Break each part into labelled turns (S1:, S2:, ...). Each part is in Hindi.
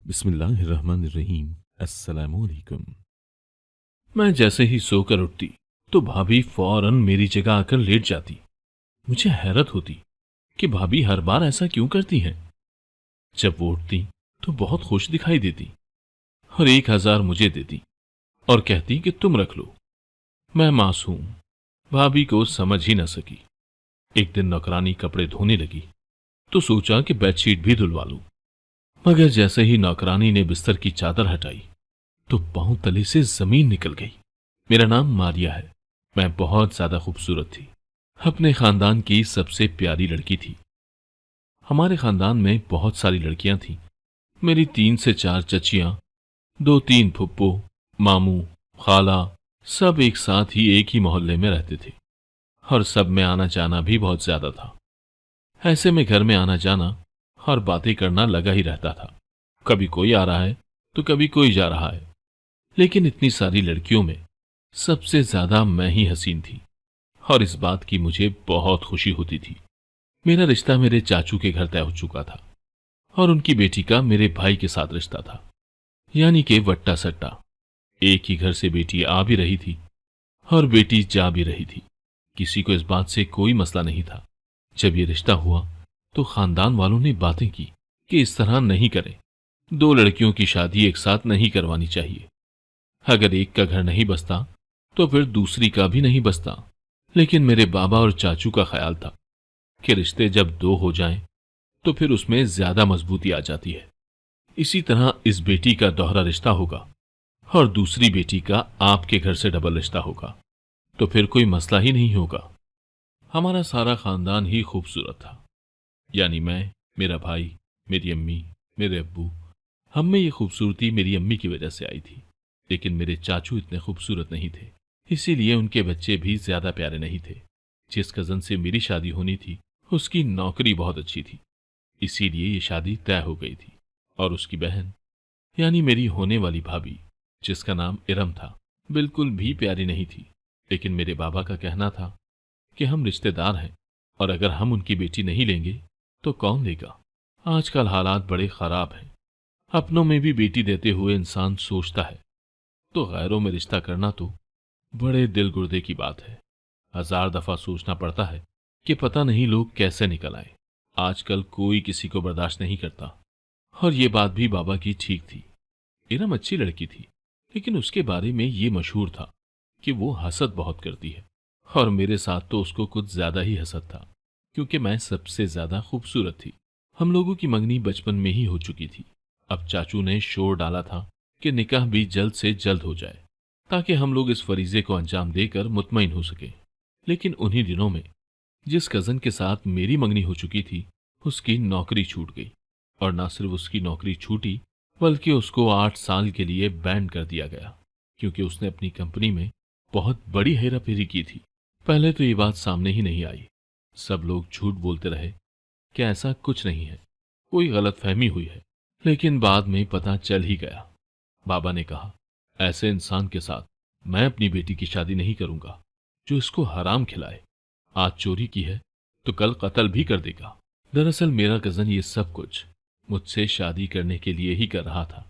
S1: बिस्मिल्लाहिर्रहमानिर्रहीम। अस्सलामुअलैकुम। मैं जैसे ही सोकर उठती तो भाभी फौरन मेरी जगह आकर लेट जाती। मुझे हैरत होती कि भाभी हर बार ऐसा क्यों करती हैं। जब वो उठती तो बहुत खुश दिखाई देती और 1,000 मुझे देती और कहती कि तुम रख लो। मैं मासूम भाभी को समझ ही न सकी। एक दिन नौकरानी कपड़े धोने लगी तो सोचा कि बेडशीट भी धुलवा लूं, मगर जैसे ही नौकरानी ने बिस्तर की चादर हटाई तो पांव तले से जमीन निकल गई। मेरा नाम मारिया है। मैं बहुत ज्यादा खूबसूरत थी, अपने खानदान की सबसे प्यारी लड़की थी। हमारे खानदान में बहुत सारी लड़कियां थीं। मेरी 3 से 4 चचियां, 2-3 फुप्पो, मामू, खाला, सब एक साथ ही एक ही मोहल्ले में रहते थे और सब में आना जाना भी बहुत ज्यादा था। ऐसे में घर में आना जाना और बातें करना लगा ही रहता था। कभी कोई आ रहा है तो कभी कोई जा रहा है, लेकिन इतनी सारी लड़कियों में सबसे ज्यादा मैं ही हसीन थी और इस बात की मुझे बहुत खुशी होती थी। मेरा रिश्ता मेरे चाचू के घर तय हो चुका था और उनकी बेटी का मेरे भाई के साथ रिश्ता था, यानी कि वट्टा सट्टा। एक ही घर से बेटी आ भी रही थी और बेटी जा भी रही थी। किसी को इस बात से कोई मसला नहीं था। जब ये रिश्ता हुआ तो खानदान वालों ने बातें की कि इस तरह नहीं करें, 2 लड़कियों की शादी एक साथ नहीं करवानी चाहिए। अगर एक का घर नहीं बसता तो फिर दूसरी का भी नहीं बसता। लेकिन मेरे बाबा और चाचू का ख्याल था कि रिश्ते जब 2 हो जाएं तो फिर उसमें ज्यादा मजबूती आ जाती है। इसी तरह इस बेटी का दोहरा रिश्ता होगा और दूसरी बेटी का आपके घर से डबल रिश्ता होगा, तो फिर कोई मसला ही नहीं होगा। हमारा सारा खानदान ही खूबसूरत था, यानी मैं, मेरा भाई, मेरी अम्मी, मेरे अब्बू। हम में ये खूबसूरती मेरी अम्मी की वजह से आई थी। लेकिन मेरे चाचू इतने खूबसूरत नहीं थे, इसीलिए उनके बच्चे भी ज्यादा प्यारे नहीं थे। जिस कजन से मेरी शादी होनी थी उसकी नौकरी बहुत अच्छी थी, इसीलिए ये शादी तय हो गई थी। और उसकी बहन, यानी मेरी होने वाली भाभी, जिसका नाम इरम था, बिल्कुल भी प्यारी नहीं थी। लेकिन मेरे बाबा का कहना था कि हम रिश्तेदार हैं और अगर हम उनकी बेटी नहीं लेंगे तो कौन लेगा। आजकल हालात बड़े खराब हैं। अपनों में भी बेटी देते हुए इंसान सोचता है, तो गैरों में रिश्ता करना तो बड़े दिल गुर्दे की बात है। 1000 दफा सोचना पड़ता है कि पता नहीं लोग कैसे निकल आए। आजकल कोई किसी को बर्दाश्त नहीं करता। और ये बात भी बाबा की ठीक थी। इरम अच्छी लड़की थी, लेकिन उसके बारे में ये मशहूर था कि वो हसद बहुत करती है। और मेरे साथ तो उसको कुछ ज्यादा ही हसद था, क्योंकि मैं सबसे ज्यादा खूबसूरत थी। हम लोगों की मंगनी बचपन में ही हो चुकी थी। अब चाचू ने शोर डाला था कि निकाह भी जल्द से जल्द हो जाए, ताकि हम लोग इस फरीजे को अंजाम देकर मुतमईन हो सके। लेकिन उन्हीं दिनों में जिस कजन के साथ मेरी मंगनी हो चुकी थी, उसकी नौकरी छूट गई। और ना सिर्फ उसकी नौकरी छूटी, बल्कि उसको 8 साल के लिए बैन कर दिया गया, क्योंकि उसने अपनी कंपनी में बहुत बड़ी हेराफेरी की थी। पहले तो ये बात सामने ही नहीं आई। सब लोग झूठ बोलते रहे कि ऐसा कुछ नहीं है, कोई गलतफहमी हुई है। लेकिन बाद में पता चल ही गया। बाबा ने कहा, ऐसे इंसान के साथ मैं अपनी बेटी की शादी नहीं करूंगा जो इसको हराम खिलाए। आज चोरी की है तो कल कत्ल भी कर देगा। दरअसल मेरा कजन ये सब कुछ मुझसे शादी करने के लिए ही कर रहा था,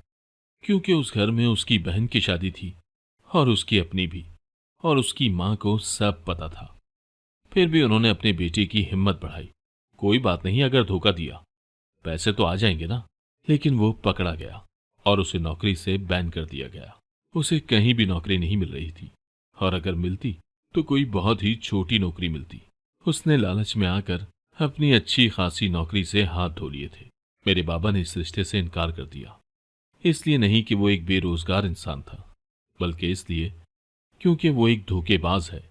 S1: क्योंकि उस घर में उसकी बहन की शादी थी और उसकी अपनी भी, और उसकी मां को सब पता था। फिर भी उन्होंने अपने बेटे की हिम्मत बढ़ाई। कोई बात नहीं, अगर धोखा दिया पैसे तो आ जाएंगे ना। लेकिन वो पकड़ा गया और उसे नौकरी से बैन कर दिया गया। उसे कहीं भी नौकरी नहीं मिल रही थी, और अगर मिलती तो कोई बहुत ही छोटी नौकरी मिलती। उसने लालच में आकर अपनी अच्छी खासी नौकरी से हाथ धो लिए थे। मेरे बाबा ने इस रिश्ते से इनकार कर दिया। इसलिए नहीं कि वो एक बेरोजगार इंसान था, बल्कि इसलिए क्योंकि वो एक धोखेबाज है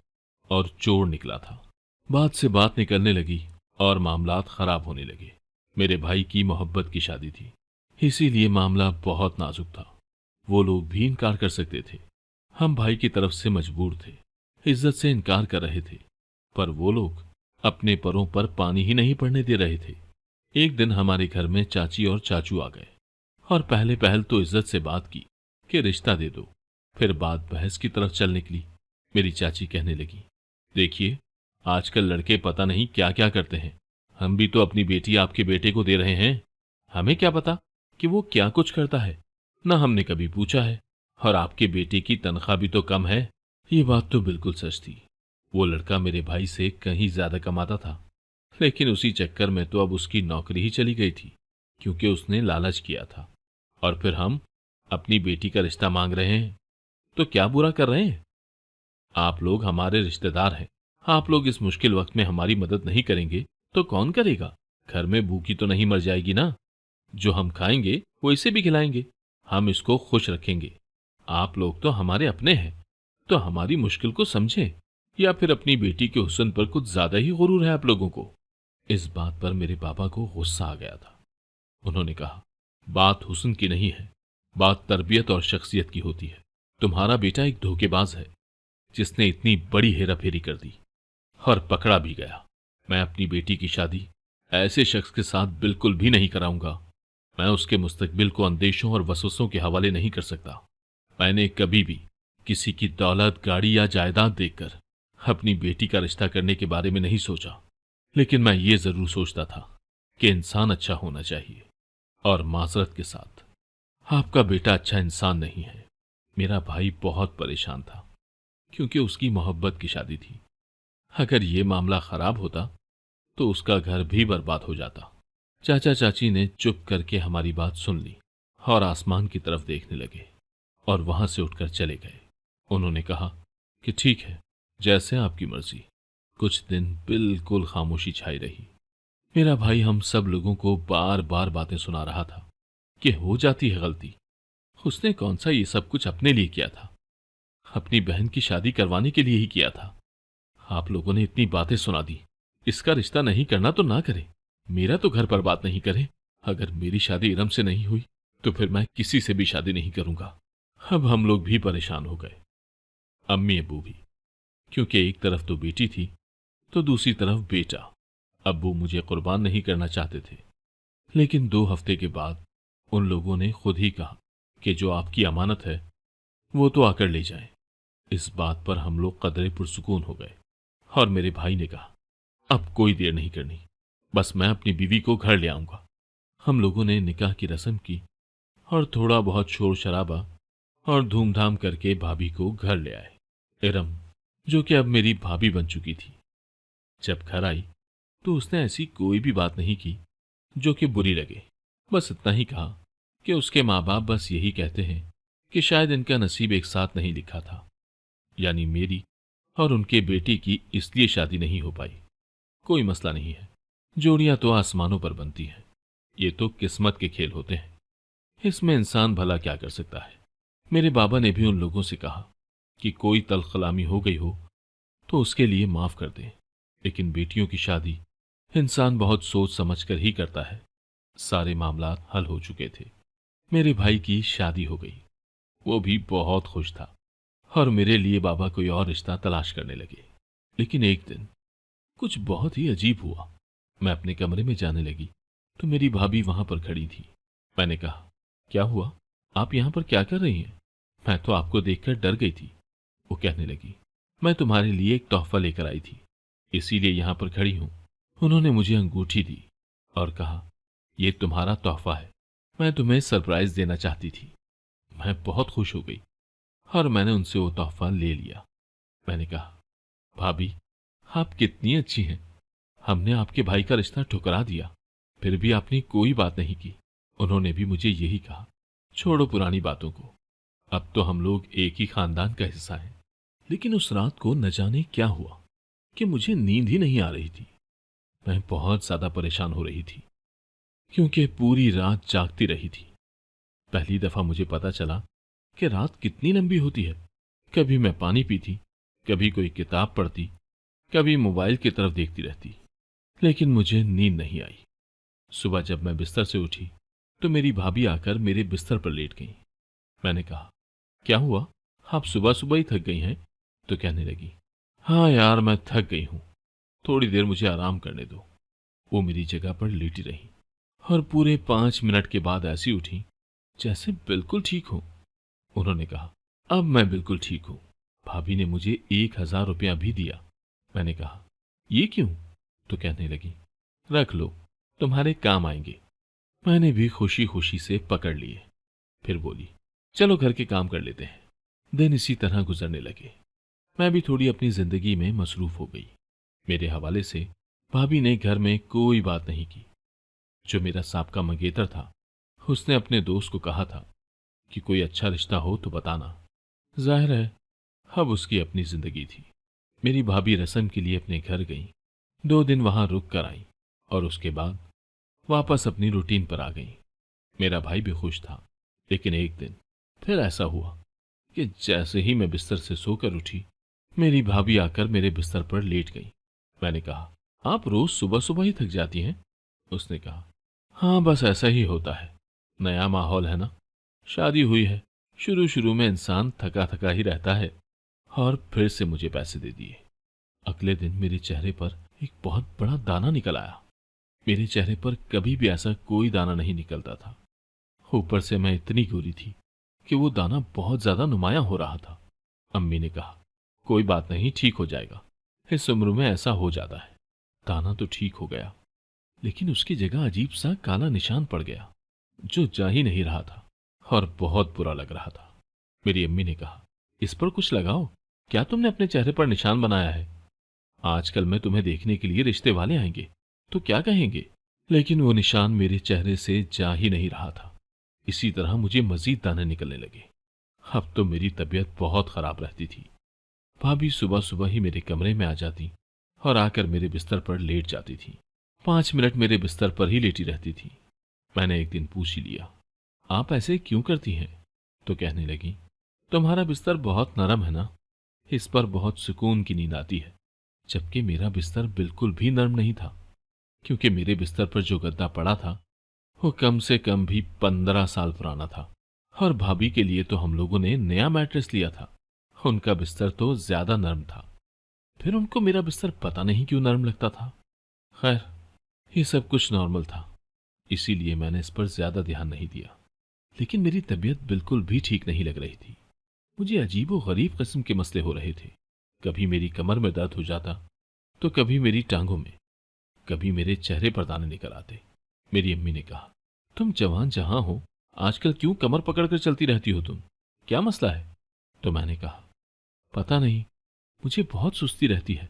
S1: और चोर निकला था। बात से बात निकलने लगी और मामलात खराब होने लगे। मेरे भाई की मोहब्बत की शादी थी, इसीलिए मामला बहुत नाजुक था। वो लोग भी इनकार कर सकते थे। हम भाई की तरफ से मजबूर थे, इज्जत से इनकार कर रहे थे, पर वो लोग अपने परों पर पानी ही नहीं पड़ने दे रहे थे। एक दिन हमारे घर में चाची और चाचू आ गए और पहले पहल तो इज्जत से बात की कि रिश्ता दे दो। फिर बात बहस की तरफ चल निकली। मेरी चाची कहने लगी, देखिए, आजकल लड़के पता नहीं क्या क्या करते हैं। हम भी तो अपनी बेटी आपके बेटे को दे रहे हैं, हमें क्या पता कि वो क्या कुछ करता है, ना हमने कभी पूछा है। और आपके बेटे की तनख्वाह भी तो कम है। ये बात तो बिल्कुल सच थी। वो लड़का मेरे भाई से कहीं ज्यादा कमाता था, लेकिन उसी चक्कर में तो अब उसकी नौकरी ही चली गई थी, क्योंकि उसने लालच किया था। और फिर हम अपनी बेटी का रिश्ता मांग रहे हैं, तो क्या बुरा कर रहे हैं? आप लोग हमारे रिश्तेदार हैं। आप लोग इस मुश्किल वक्त में हमारी मदद नहीं करेंगे तो कौन करेगा? घर में भूखी तो नहीं मर जाएगी ना। जो हम खाएंगे वो इसे भी खिलाएंगे। हम इसको खुश रखेंगे। आप लोग तो हमारे अपने हैं, तो हमारी मुश्किल को समझें। या फिर अपनी बेटी के हुस्न पर कुछ ज्यादा ही गुरूर है आप लोगों को? इस बात पर मेरे पापा को गुस्सा आ गया था। उन्होंने कहा, बात हुस्न की नहीं है, बात तरबियत और शख्सियत की होती है। तुम्हारा बेटा एक धोखेबाज है, जिसने इतनी बड़ी हेराफेरी कर दी और पकड़ा भी गया। मैं अपनी बेटी की शादी ऐसे शख्स के साथ बिल्कुल भी नहीं कराऊंगा। मैं उसके मुस्तकबिल को अंदेशों और वसवसों के हवाले नहीं कर सकता। मैंने कभी भी किसी की दौलत, गाड़ी या जायदाद देखकर अपनी बेटी का रिश्ता करने के बारे में नहीं सोचा। लेकिन मैं ये जरूर सोचता था कि इंसान अच्छा होना चाहिए। और माजरत के साथ, आपका बेटा अच्छा इंसान नहीं है। मेरा भाई बहुत परेशान था, क्योंकि उसकी मोहब्बत की शादी थी। अगर ये मामला खराब होता तो उसका घर भी बर्बाद हो जाता। चाचा चाची ने चुप करके हमारी बात सुन ली और आसमान की तरफ देखने लगे और वहां से उठकर चले गए। उन्होंने कहा कि ठीक है, जैसे आपकी मर्जी। कुछ दिन बिल्कुल खामोशी छाई रही। मेरा भाई हम सब लोगों को बार बार बातें सुना रहा था कि हो जाती है गलती। उसने कौन सा ये सब कुछ अपने लिए किया था? अपनी बहन की शादी करवाने के लिए ही किया था। आप लोगों ने इतनी बातें सुना दी। इसका रिश्ता नहीं करना तो ना करे, मेरा तो घर बर्बाद नहीं करे। अगर मेरी शादी इरम से नहीं हुई तो फिर मैं किसी से भी शादी नहीं करूंगा। अब हम लोग भी परेशान हो गए, अम्मी अबू भी, क्योंकि एक तरफ तो बेटी थी तो दूसरी तरफ बेटा। अब्बू मुझे कुर्बान नहीं करना चाहते थे, लेकिन 2 हफ्ते के बाद उन लोगों ने खुद ही कहा कि जो आपकी अमानत है वो तो आकर ले जाएं। इस बात पर हम लोग कदरे पुरसुकून हो गए और मेरे भाई ने कहा, अब कोई देर नहीं करनी, बस मैं अपनी बीवी को घर ले आऊंगा। हम लोगों ने निकाह की रस्म की और थोड़ा बहुत शोर शराबा और धूमधाम करके भाभी को घर ले आए। इरम, जो कि अब मेरी भाभी बन चुकी थी, जब घर आई तो उसने ऐसी कोई भी बात नहीं की जो कि बुरी लगे। बस इतना ही कहा कि उसके माँ बाप बस यही कहते हैं कि शायद इनका नसीब एक साथ नहीं लिखा था, यानी मेरी और उनके बेटे की इसलिए शादी नहीं हो पाई। कोई मसला नहीं है, जोड़ियां तो आसमानों पर बनती हैं। ये तो किस्मत के खेल होते हैं, इसमें इंसान भला क्या कर सकता है। मेरे बाबा ने भी उन लोगों से कहा कि कोई तलखलामी हो गई हो तो उसके लिए माफ कर दें, लेकिन बेटियों की शादी इंसान बहुत सोच समझ कर ही करता है। सारे मामलात हल हो चुके थे। मेरे भाई की शादी हो गई, वो भी बहुत खुश था और मेरे लिए बाबा कोई और रिश्ता तलाश करने लगे। लेकिन एक दिन कुछ बहुत ही अजीब हुआ। मैं अपने कमरे में जाने लगी तो मेरी भाभी वहां पर खड़ी थी। मैंने कहा, क्या हुआ, आप यहां पर क्या कर रही हैं? मैं तो आपको देखकर डर गई थी। वो कहने लगी, मैं तुम्हारे लिए एक तोहफा लेकर आई थी, इसीलिए यहां पर खड़ी हूं। उन्होंने मुझे अंगूठी दी और कहा, ये तुम्हारा तोहफा है, मैं तुम्हें सरप्राइज देना चाहती थी। मैं बहुत खुश हो गई और मैंने उनसे वो तोहफा ले लिया। मैंने कहा, भाभी, आप कितनी अच्छी हैं। हमने आपके भाई का रिश्ता ठुकरा दिया, फिर भी आपने कोई बात नहीं की। उन्होंने भी मुझे यही कहा, छोड़ो पुरानी बातों को, अब तो हम लोग एक ही खानदान का हिस्सा हैं। लेकिन उस रात को न जाने क्या हुआ कि मुझे नींद ही नहीं आ रही थी। मैं बहुत ज्यादा परेशान हो रही थी, क्योंकि पूरी रात जागती रही थी। पहली दफा मुझे पता चला कि रात कितनी लंबी होती है। कभी मैं पानी पीती, कभी कोई किताब पढ़ती, कभी मोबाइल की तरफ देखती रहती, लेकिन मुझे नींद नहीं आई। सुबह जब मैं बिस्तर से उठी तो मेरी भाभी आकर मेरे बिस्तर पर लेट गई। मैंने कहा, क्या हुआ, आप सुबह सुबह ही थक गई हैं? तो कहने लगी, हाँ यार, मैं थक गई हूं, थोड़ी देर मुझे आराम करने दो। वो मेरी जगह पर लेटी रही और पूरे 5 मिनट के बाद ऐसी उठी जैसे बिल्कुल ठीक हो। उन्होंने कहा, अब मैं बिल्कुल ठीक हूं। भाभी ने मुझे 1,000 रुपया भी दिया। मैंने कहा, ये क्यों? तो कहने लगी, रख लो, तुम्हारे काम आएंगे। मैंने भी खुशी खुशी से पकड़ लिए। फिर बोली, चलो घर के काम कर लेते हैं। दिन इसी तरह गुजरने लगे। मैं भी थोड़ी अपनी जिंदगी में मसरूफ हो गई। मेरे हवाले से भाभी ने घर में कोई बात नहीं की। जो मेरा साबका मंगेतर था, उसने अपने दोस्त को कहा था कि कोई अच्छा रिश्ता हो तो बताना। जाहिर है अब उसकी अपनी जिंदगी थी। मेरी भाभी रस्म के लिए अपने घर गई, 2 दिन वहां रुक कर आई और उसके बाद वापस अपनी रूटीन पर आ गई। मेरा भाई भी खुश था। लेकिन एक दिन फिर ऐसा हुआ कि जैसे ही मैं बिस्तर से सोकर उठी, मेरी भाभी आकर मेरे बिस्तर पर लेट गई। मैंने कहा, आप रोज सुबह सुबह ही थक जाती हैं? उसने कहा, हाँ बस ऐसा ही होता है, नया माहौल है ना, शादी हुई है, शुरू शुरू में इंसान थका थका ही रहता है। और फिर से मुझे पैसे दे दिए। अगले दिन मेरे चेहरे पर एक बहुत बड़ा दाना निकल आया। मेरे चेहरे पर कभी भी ऐसा कोई दाना नहीं निकलता था। ऊपर से मैं इतनी गोरी थी कि वो दाना बहुत ज्यादा नुमाया हो रहा था। अम्मी ने कहा, कोई बात नहीं, ठीक हो जाएगा, इस उम्र में ऐसा हो जाता है। दाना तो ठीक हो गया, लेकिन उसकी जगह अजीब सा काला निशान पड़ गया जो जा ही नहीं रहा था और बहुत बुरा लग रहा था। मेरी अम्मी ने कहा, इस पर कुछ लगाओ, क्या तुमने अपने चेहरे पर निशान बनाया है? आजकल मैं तुम्हें देखने के लिए रिश्ते वाले आएंगे तो क्या कहेंगे? लेकिन वो निशान मेरे चेहरे से जा ही नहीं रहा था। इसी तरह मुझे मजीद दाने निकलने लगे। अब तो मेरी तबीयत बहुत खराब रहती थी। भाभी सुबह सुबह ही मेरे कमरे में आ जाती और आकर मेरे बिस्तर पर लेट जाती थी। 5 मिनट मेरे बिस्तर पर ही लेटी रहती थी। मैंने एक दिन पूछ ही लिया, आप ऐसे क्यों करती हैं? तो कहने लगी, तुम्हारा बिस्तर बहुत नरम है ना, इस पर बहुत सुकून की नींद आती है। जबकि मेरा बिस्तर बिल्कुल भी नरम नहीं था, क्योंकि मेरे बिस्तर पर जो गद्दा पड़ा था वो कम से कम भी 15 साल पुराना था। और भाभी के लिए तो हम लोगों ने नया मैट्रेस लिया था। उनका बिस्तर तो ज्यादा नरम था। फिर उनको मेरा बिस्तर पता नहीं क्यों नरम लगता था। खैर, ये सब कुछ नॉर्मल था, इसीलिए मैंने इस पर ज्यादा ध्यान नहीं दिया। लेकिन मेरी तबीयत बिल्कुल भी ठीक नहीं लग रही थी। मुझे अजीबो गरीब किस्म के मसले हो रहे थे। कभी मेरी कमर में दर्द हो जाता, तो कभी मेरी टांगों में, कभी मेरे चेहरे पर दाने निकल आते। मेरी अम्मी ने कहा, तुम जवान जहां हो, आजकल क्यों कमर पकड़कर चलती रहती हो तुम? क्या मसला है? तो मैंने कहा, पता नहीं, मुझे बहुत सुस्ती रहती है।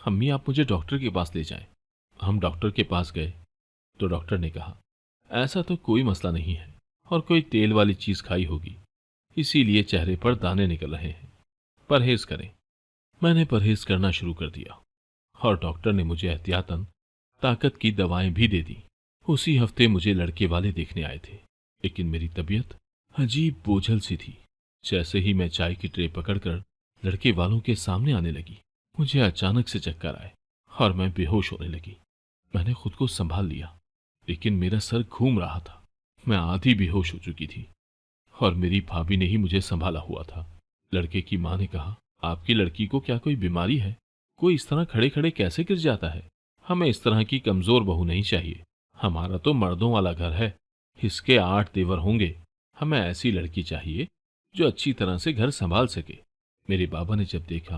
S1: अम्मी, आप मुझे डॉक्टर के पास ले जाएं। हम डॉक्टर के पास गए तो डॉक्टर ने कहा, ऐसा तो कोई मसला नहीं है और कोई तेल वाली चीज खाई होगी, इसीलिए चेहरे पर दाने निकल रहे हैं, परहेज करें। मैंने परहेज करना शुरू कर दिया और डॉक्टर ने मुझे एहतियातन ताकत की दवाएं भी दे दी। उसी हफ्ते मुझे लड़के वाले देखने आए थे, लेकिन मेरी तबीयत अजीब बोझल सी थी। जैसे ही मैं चाय की ट्रे पकड़कर लड़के वालों के सामने आने लगी, मुझे अचानक से चक्कर आए और मैं बेहोश होने लगी। मैंने खुद को संभाल लिया, लेकिन मेरा सर घूम रहा था। मैं आधी बेहोश हो चुकी थी और मेरी भाभी ने ही मुझे संभाला हुआ था। लड़के की माँ ने कहा, आपकी लड़की को क्या कोई बीमारी है? कोई इस तरह खड़े खड़े कैसे गिर जाता है? हमें इस तरह की कमजोर बहू नहीं चाहिए। हमारा तो मर्दों वाला घर है, इसके 8 देवर होंगे। हमें ऐसी लड़की चाहिए जो अच्छी तरह से घर संभाल सके। मेरे बाबा ने जब देखा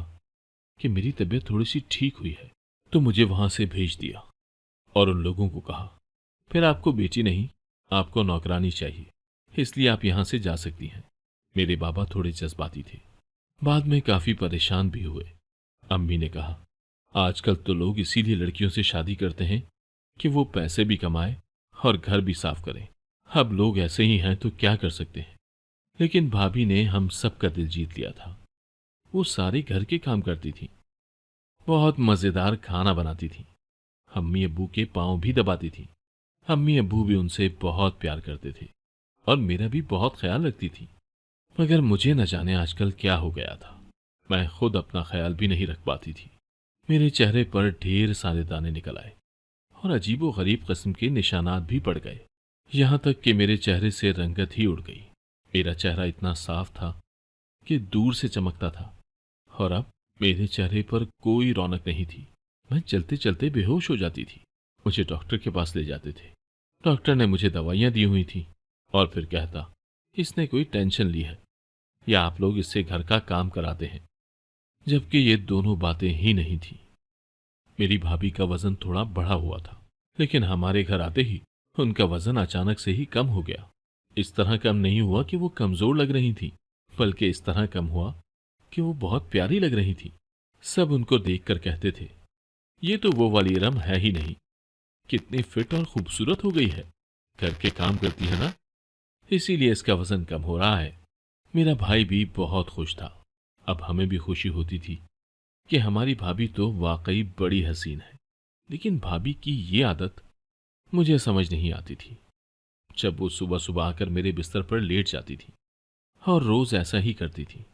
S1: कि मेरी तबीयत थोड़ी सी ठीक हुई है, तो मुझे वहां से भेज दिया और उन लोगों को कहा, फिर आपको बेटी नहीं, आपको नौकरानी चाहिए, इसलिए आप यहां से जा सकती हैं। मेरे बाबा थोड़े जज्बाती थे, बाद में काफी परेशान भी हुए। अम्मी ने कहा, आजकल तो लोग इसीलिए लड़कियों से शादी करते हैं कि वो पैसे भी कमाए और घर भी साफ करें। अब लोग ऐसे ही हैं तो क्या कर सकते हैं। लेकिन भाभी ने हम सबका दिल जीत लिया था। वो सारे घर के काम करती थी, बहुत मजेदार खाना बनाती थी, अम्मी अब्बू के पांव भी दबाती थी। अम्मी अब्बू भी उनसे बहुत प्यार करते थे और मेरा भी बहुत ख्याल रखती थी। मगर मुझे न जाने आजकल क्या हो गया था, मैं खुद अपना ख्याल भी नहीं रख पाती थी। मेरे चेहरे पर ढेर सारे दाने निकल आए और अजीबो गरीब किस्म के निशानात भी पड़ गए। यहां तक कि मेरे चेहरे से रंगत ही उड़ गई। मेरा चेहरा इतना साफ था कि दूर से चमकता था और अब मेरे चेहरे पर कोई रौनक नहीं थी। मैं चलते चलते बेहोश हो जाती थी। मुझे डॉक्टर के पास ले जाते थे। डॉक्टर ने मुझे दवाइयां दी हुई थी और फिर कहता, इसने कोई टेंशन ली है या आप लोग इससे घर का काम कराते हैं, जबकि ये दोनों बातें ही नहीं थी। मेरी भाभी का वजन थोड़ा बढ़ा हुआ था, लेकिन हमारे घर आते ही उनका वजन अचानक से ही कम हो गया। इस तरह कम नहीं हुआ कि वो कमजोर लग रही थी, बल्कि इस तरह कम हुआ कि वो बहुत प्यारी लग रही थी। सब उनको देखकर कहते थे, ये तो वो वाली इरम है ही नहीं, कितनी फिट और खूबसूरत हो गई है, घर के काम करती है ना, इसीलिए इसका वजन कम हो रहा है। मेरा भाई भी बहुत खुश था। अब हमें भी खुशी होती थी कि हमारी भाभी तो वाकई बड़ी हसीन है। लेकिन भाभी की ये आदत मुझे समझ नहीं आती थी। जब वो सुबह सुबह आकर मेरे बिस्तर पर लेट जाती थी और रोज ऐसा ही करती थी,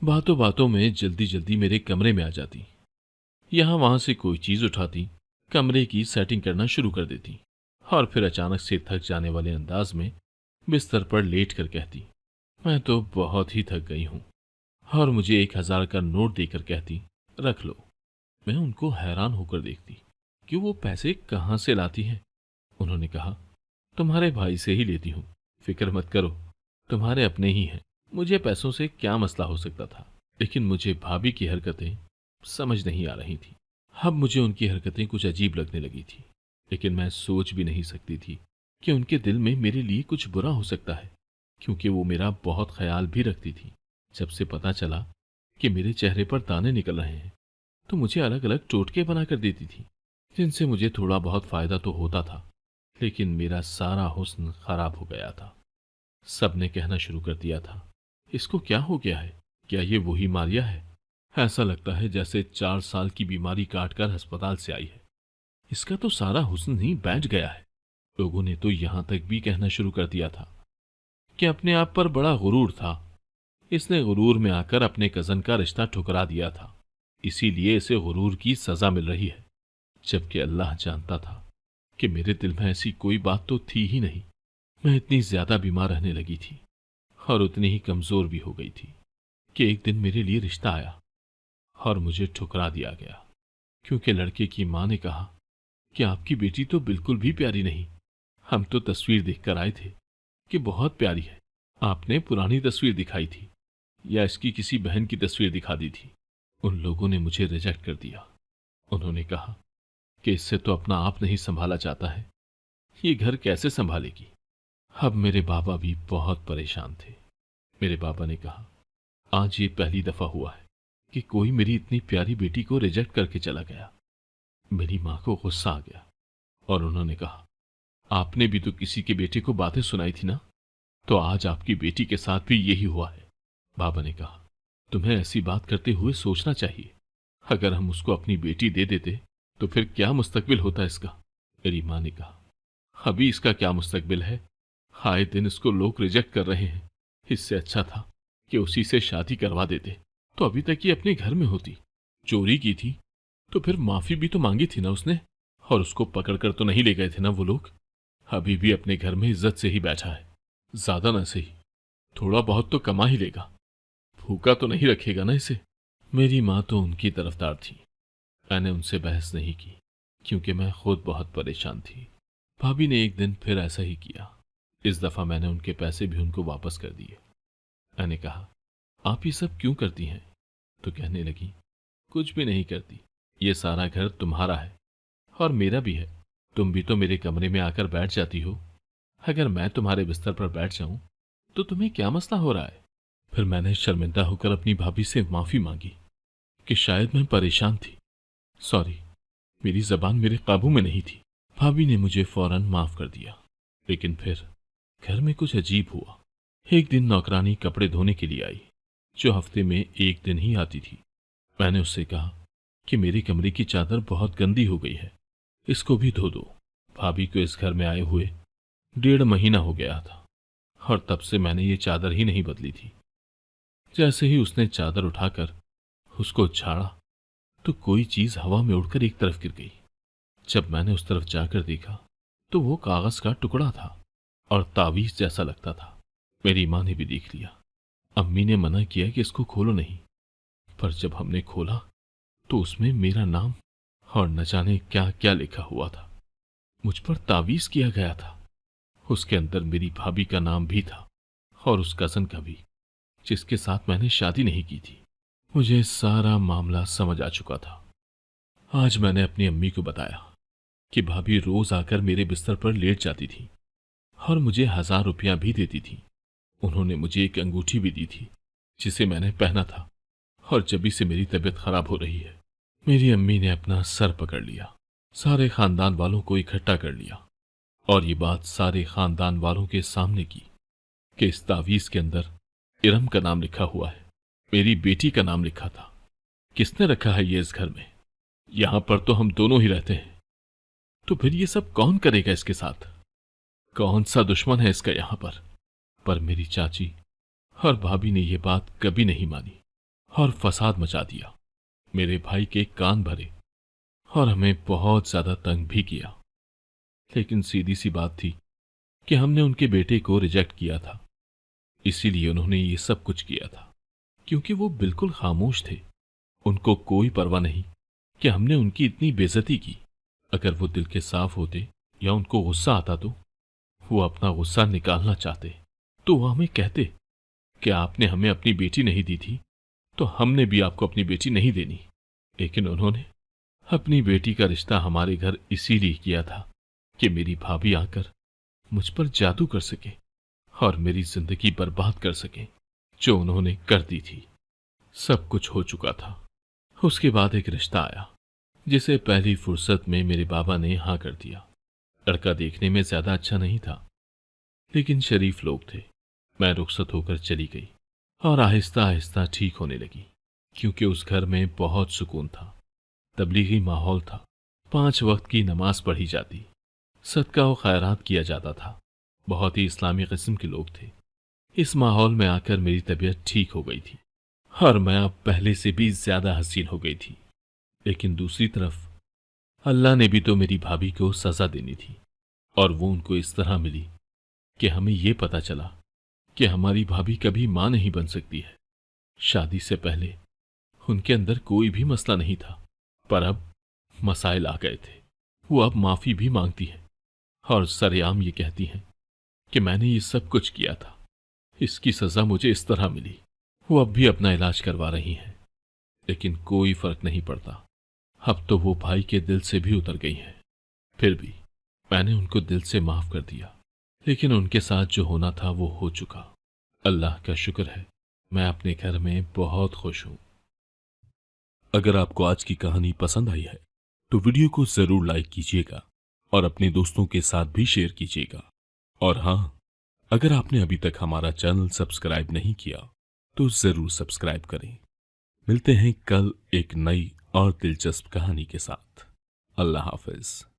S1: बातों बातों में जल्दी जल्दी मेरे कमरे में आ जाती, यहां वहां से कोई चीज उठाती, कमरे की सेटिंग करना शुरू कर देती और फिर अचानक से थक जाने वाले अंदाज में बिस्तर पर लेट कर कहती, मैं तो बहुत ही थक गई हूं, और मुझे 1,000 का नोट देकर कहती, रख लो। मैं उनको हैरान होकर देखती कि वो पैसे कहाँ से लाती है। उन्होंने कहा, तुम्हारे भाई से ही लेती हूँ, फिक्र मत करो, तुम्हारे अपने ही हैं, मुझे पैसों से क्या मसला हो सकता था। लेकिन मुझे भाभी की हरकतें समझ नहीं आ रही थी। अब मुझे उनकी हरकतें कुछ अजीब लगने लगी थी, लेकिन मैं सोच भी नहीं सकती थी कि उनके दिल में मेरे लिए कुछ बुरा हो सकता है, क्योंकि वो मेरा बहुत ख्याल भी रखती थी। जब से पता चला कि मेरे चेहरे पर दाने निकल रहे हैं, तो मुझे अलग अलग टोटके बनाकर देती थी, जिनसे मुझे थोड़ा बहुत फायदा तो होता था, लेकिन मेरा सारा हुस्न खराब हो गया था। सबने कहना शुरू कर दिया था, इसको क्या हो गया है, क्या ये वही मारिया है? ऐसा लगता है जैसे 4 साल की बीमारी काटकर अस्पताल से आई है। इसका तो सारा हुस्न ही बैठ गया है। लोगों ने तो यहां तक भी कहना शुरू कर दिया था कि अपने आप पर बड़ा गुरूर था, इसने गुरूर में आकर अपने कजन का रिश्ता ठुकरा दिया था, इसीलिए इसे गुरूर की सजा मिल रही है। जबकि अल्लाह जानता था कि मेरे दिल में ऐसी कोई बात तो थी ही नहीं। मैं इतनी ज्यादा बीमार रहने लगी थी और उतनी ही कमजोर भी हो गई थी कि एक दिन मेरे लिए रिश्ता आया और मुझे ठुकरा दिया गया, क्योंकि लड़के की मां ने कहा कि आपकी बेटी तो बिल्कुल भी प्यारी नहीं, हम तो तस्वीर देखकर आए थे कि बहुत प्यारी है, आपने पुरानी तस्वीर दिखाई थी या इसकी किसी बहन की तस्वीर दिखा दी थी। उन लोगों ने मुझे रिजेक्ट कर दिया। उन्होंने कहा कि इससे तो अपना आप नहीं संभाला जाता है, ये घर कैसे संभालेगी। अब मेरे बाबा भी बहुत परेशान थे। मेरे बाबा ने कहा, आज ये पहली दफा हुआ है कि कोई मेरी इतनी प्यारी बेटी को रिजेक्ट करके चला गया। मेरी मां को गुस्सा आ गया और उन्होंने कहा, आपने भी तो किसी के बेटे को बातें सुनाई थी ना, तो आज आपकी बेटी के साथ भी यही हुआ है। बाबा ने कहा, तुम्हें ऐसी बात करते हुए सोचना चाहिए, अगर हम उसको अपनी बेटी दे देते तो फिर क्या मुस्तकबिल होता इसका। मेरी मां ने कहा, अभी इसका क्या मुस्तकबिल है, आए दिन इसको लोग रिजेक्ट कर रहे हैं, इससे अच्छा था कि उसी से शादी करवा देते, तो अभी तक ये अपने घर में होती। चोरी की थी तो फिर माफी भी तो मांगी थी ना उसने, और उसको पकड़कर तो नहीं ले गए थे ना वो लोग। अभी भी अपने घर में इज्जत से ही बैठा है, ज्यादा न सही थोड़ा बहुत तो कमा ही लेगा, भूखा तो नहीं रखेगा ना इसे। मेरी माँ तो उनकी तरफदार थी। मैंने उनसे बहस नहीं की, क्योंकि मैं खुद बहुत परेशान थी। भाभी ने एक दिन फिर ऐसा ही किया। इस दफा मैंने उनके पैसे भी उनको वापस कर दिए। मैंने कहा, आप ये सब क्यों करती हैं? तो कहने लगी, कुछ भी नहीं करती, ये सारा घर तुम्हारा है और मेरा भी है, तुम भी तो मेरे कमरे में आकर बैठ जाती हो, अगर मैं तुम्हारे बिस्तर पर बैठ जाऊं तो तुम्हें क्या मसला हो रहा है। फिर मैंने शर्मिंदा होकर अपनी भाभी से माफी मांगी कि शायद मैं परेशान थी, सॉरी, मेरी जबान मेरे काबू में नहीं थी। भाभी ने मुझे फौरन माफ कर दिया। लेकिन फिर घर में कुछ अजीब हुआ। एक दिन नौकरानी कपड़े धोने के लिए आई, जो हफ्ते में एक दिन ही आती थी। मैंने उससे कहा कि मेरे कमरे की चादर बहुत गंदी हो गई है, इसको भी धो दो। भाभी को इस घर में आए हुए 1.5 महीना हो गया था और तब से मैंने ये चादर ही नहीं बदली थी। जैसे ही उसने चादर उठाकर उसको झाड़ा तो कोई चीज हवा में उड़कर एक तरफ गिर गई। जब मैंने उस तरफ जाकर देखा तो वो कागज का टुकड़ा था और तावीज जैसा लगता था। मेरी माँ ने भी देख लिया। अम्मी ने मना किया कि इसको खोलो नहीं, पर जब हमने खोला तो उसमें मेरा नाम और न जाने क्या क्या लिखा हुआ था। मुझ पर तावीज किया गया था। उसके अंदर मेरी भाभी का नाम भी था और उस कजन का भी, जिसके साथ मैंने शादी नहीं की थी। मुझे सारा मामला समझ आ चुका था। आज मैंने अपनी अम्मी को बताया कि भाभी रोज आकर मेरे बिस्तर पर लेट जाती थी और मुझे 1000 रुपया भी देती थी। उन्होंने मुझे एक अंगूठी भी दी थी जिसे मैंने पहना था, और जभी से मेरी तबीयत खराब हो रही है। मेरी अम्मी ने अपना सर पकड़ लिया, सारे खानदान वालों को इकट्ठा कर लिया और ये बात सारे खानदान वालों के सामने की कि इस तावीज के अंदर इरम का नाम लिखा हुआ है, मेरी बेटी का नाम लिखा था। किसने रखा है ये इस घर में? यहां पर तो हम दोनों ही रहते हैं, तो फिर ये सब कौन करेगा इसके साथ? कौन सा दुश्मन है इसका यहां पर? पर मेरी चाची और भाभी ने यह बात कभी नहीं मानी और फसाद मचा दिया। मेरे भाई के कान भरे और हमें बहुत ज्यादा तंग भी किया। लेकिन सीधी सी बात थी कि हमने उनके बेटे को रिजेक्ट किया था, इसीलिए उन्होंने ये सब कुछ किया था। क्योंकि वो बिल्कुल खामोश थे, उनको कोई परवाह नहीं कि हमने उनकी इतनी बेइज्जती की। अगर वो दिल के साफ होते या उनको गुस्सा आता तो वो अपना गुस्सा निकालना चाहते तो वो हमें कहते कि आपने हमें अपनी बेटी नहीं दी थी तो हमने भी आपको अपनी बेटी नहीं देनी। लेकिन उन्होंने अपनी बेटी का रिश्ता हमारे घर इसीलिए किया था कि मेरी भाभी आकर मुझ पर जादू कर सके और मेरी जिंदगी बर्बाद कर सके, जो उन्होंने कर दी थी। सब कुछ हो चुका था। उसके बाद एक रिश्ता आया जिसे पहली फुर्सत में मेरे बाबा ने हाँ कर दिया। लड़का देखने में ज्यादा अच्छा नहीं था, लेकिन शरीफ लोग थे। मैं रुखसत होकर चली गई और आहिस्ता आहिस्ता ठीक होने लगी, क्योंकि उस घर में बहुत सुकून था, तबलीगी माहौल था, 5 वक्त की नमाज पढ़ी जाती, सदका व खैरात किया जाता था, बहुत ही इस्लामी किस्म के लोग थे। इस माहौल में आकर मेरी तबीयत ठीक हो गई थी और मैं अब पहले से भी ज्यादा हसीन हो गई थी। लेकिन दूसरी तरफ अल्लाह ने भी तो मेरी भाभी को सजा देनी थी, और वो उनको इस तरह मिली कि हमें ये पता चला कि हमारी भाभी कभी मां नहीं बन सकती है। शादी से पहले उनके अंदर कोई भी मसला नहीं था, पर अब मसाइल आ गए थे। वो अब माफी भी मांगती है और सरेआम ये कहती हैं कि मैंने ये सब कुछ किया था, इसकी सजा मुझे इस तरह मिली। वो अब भी अपना इलाज करवा रही हैं, लेकिन कोई फर्क नहीं पड़ता। अब तो वो भाई के दिल से भी उतर गई हैं। फिर भी मैंने उनको दिल से माफ कर दिया, लेकिन उनके साथ जो होना था वो हो चुका। अल्लाह का शुक्र है, मैं अपने घर में बहुत खुश हूं। अगर आपको आज की कहानी पसंद आई है तो वीडियो को जरूर लाइक कीजिएगा और अपने दोस्तों के साथ भी शेयर कीजिएगा। और हाँ, अगर आपने अभी तक हमारा चैनल सब्सक्राइब नहीं किया तो जरूर सब्सक्राइब करें। मिलते हैं कल एक नई और दिलचस्प कहानी के साथ। अल्लाह हाफिज।